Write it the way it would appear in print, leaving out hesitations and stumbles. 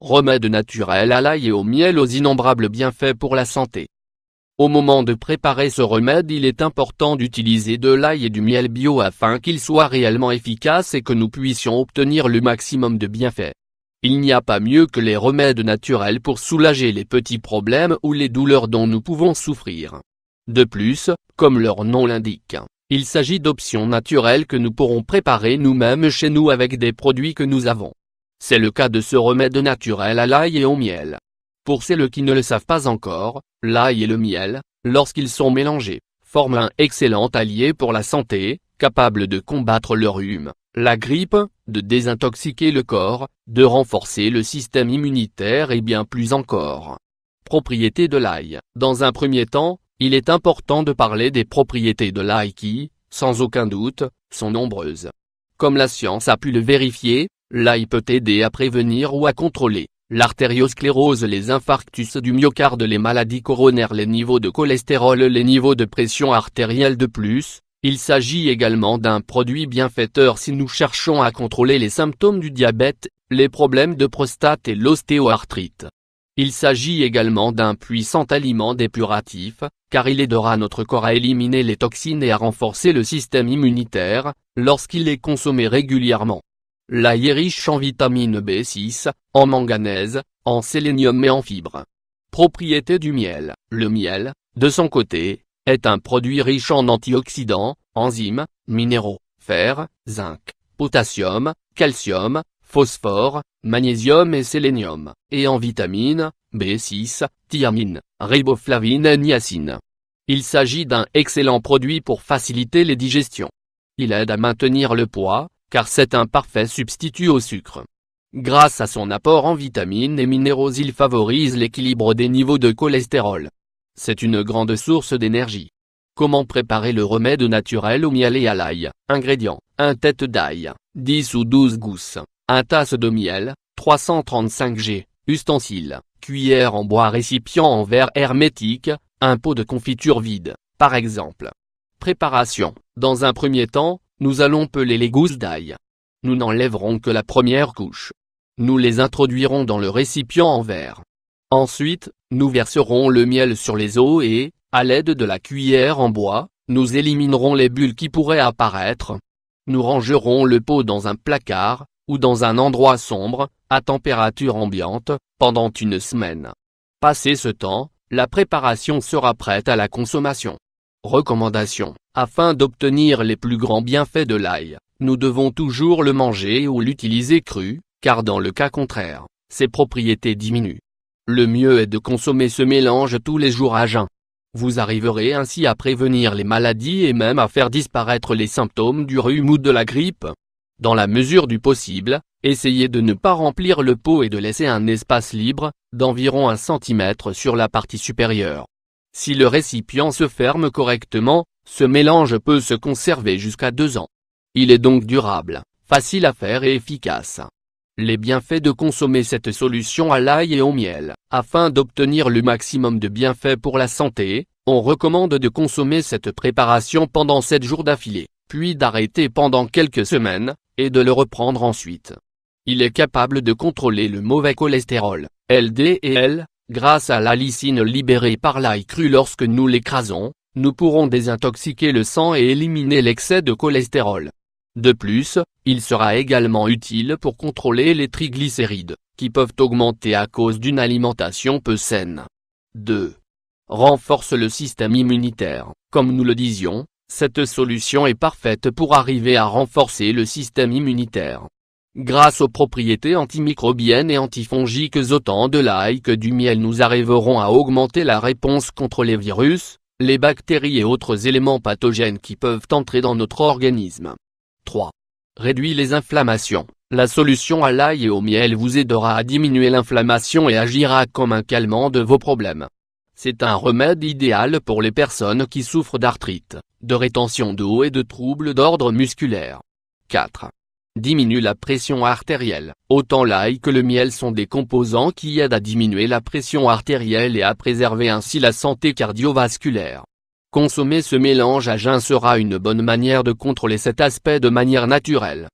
Remède naturel à l'ail et au miel aux innombrables bienfaits pour la santé. Au moment de préparer ce remède, il est important d'utiliser de l'ail et du miel bio afin qu'ils soient réellement efficaces et que nous puissions obtenir le maximum de bienfaits. Il n'y a pas mieux que les remèdes naturels pour soulager les petits problèmes ou les douleurs dont nous pouvons souffrir. De plus, comme leur nom l'indique, il s'agit d'options naturelles que nous pourrons préparer nous-mêmes chez nous avec des produits que nous avons. C'est le cas de ce remède naturel à l'ail et au miel. Pour celles qui ne le savent pas encore, l'ail et le miel, lorsqu'ils sont mélangés, forment un excellent allié pour la santé, capable de combattre le rhume, la grippe, de désintoxiquer le corps, de renforcer le système immunitaire et bien plus encore. Propriétés de l'ail. Dans un premier temps, il est important de parler des propriétés de l'ail qui, sans aucun doute, sont nombreuses. Comme la science a pu le vérifier, l'ail peut aider à prévenir ou à contrôler l'artériosclérose, les infarctus du myocarde, les maladies coronaires, les niveaux de cholestérol, les niveaux de pression artérielle. De plus, il s'agit également d'un produit bienfaiteur si nous cherchons à contrôler les symptômes du diabète, les problèmes de prostate et l'ostéoarthrite. Il s'agit également d'un puissant aliment dépuratif, car il aidera notre corps à éliminer les toxines et à renforcer le système immunitaire, lorsqu'il est consommé régulièrement. L'ail est riche en vitamine B6, en manganèse, en sélénium et en fibres. Propriété du miel. Le miel, de son côté, est un produit riche en antioxydants, enzymes, minéraux, fer, zinc, potassium, calcium, phosphore, magnésium et sélénium, et en vitamines, B6, thiamine, riboflavine et niacine. Il s'agit d'un excellent produit pour faciliter les digestions. Il aide à maintenir le poids, car c'est un parfait substitut au sucre. Grâce à son apport en vitamines et minéraux, il favorise l'équilibre des niveaux de cholestérol. C'est une grande source d'énergie. Comment préparer le remède naturel au miel et à l'ail? Ingrédients: 1 tête d'ail, 10 ou 12 gousses, 1 tasse de miel, 335 g, ustensiles, cuillère en bois, récipient en verre hermétique, un pot de confiture vide, par exemple. Préparation. Dans un premier temps, nous allons peler les gousses d'ail. Nous n'enlèverons que la première couche. Nous les introduirons dans le récipient en verre. Ensuite, nous verserons le miel sur les os et, à l'aide de la cuillère en bois, nous éliminerons les bulles qui pourraient apparaître. Nous rangerons le pot dans un placard, ou dans un endroit sombre, à température ambiante, pendant une semaine. Passé ce temps, la préparation sera prête à la consommation. Recommandations. Afin d'obtenir les plus grands bienfaits de l'ail, nous devons toujours le manger ou l'utiliser cru, car dans le cas contraire, ses propriétés diminuent. Le mieux est de consommer ce mélange tous les jours à jeun. Vous arriverez ainsi à prévenir les maladies et même à faire disparaître les symptômes du rhume ou de la grippe. Dans la mesure du possible, essayez de ne pas remplir le pot et de laisser un espace libre, d'environ 1 cm sur la partie supérieure. Si le récipient se ferme correctement, ce mélange peut se conserver jusqu'à 2 ans. Il est donc durable, facile à faire et efficace. Les bienfaits de consommer cette solution à l'ail et au miel. Afin d'obtenir le maximum de bienfaits pour la santé, on recommande de consommer cette préparation pendant 7 jours d'affilée, puis d'arrêter pendant quelques semaines, et de le reprendre ensuite. Il est capable de contrôler le mauvais cholestérol, LDL, grâce à la lysine libérée par l'ail cru. Lorsque nous l'écrasons, nous pourrons désintoxiquer le sang et éliminer l'excès de cholestérol. De plus, il sera également utile pour contrôler les triglycérides, qui peuvent augmenter à cause d'une alimentation peu saine. 2. Renforce le système immunitaire. Comme nous le disions, cette solution est parfaite pour arriver à renforcer le système immunitaire. Grâce aux propriétés antimicrobiennes et antifongiques autant de l'ail que du miel, nous arriverons à augmenter la réponse contre les virus, les bactéries et autres éléments pathogènes qui peuvent entrer dans notre organisme. 3. Réduit les inflammations. La solution à l'ail et au miel vous aidera à diminuer l'inflammation et agira comme un calmant de vos problèmes. C'est un remède idéal pour les personnes qui souffrent d'arthrite, de rétention d'eau et de troubles d'ordre musculaire. 4. Diminue la pression artérielle. Autant l'ail que le miel sont des composants qui aident à diminuer la pression artérielle et à préserver ainsi la santé cardiovasculaire. Consommer ce mélange à jeun sera une bonne manière de contrôler cet aspect de manière naturelle.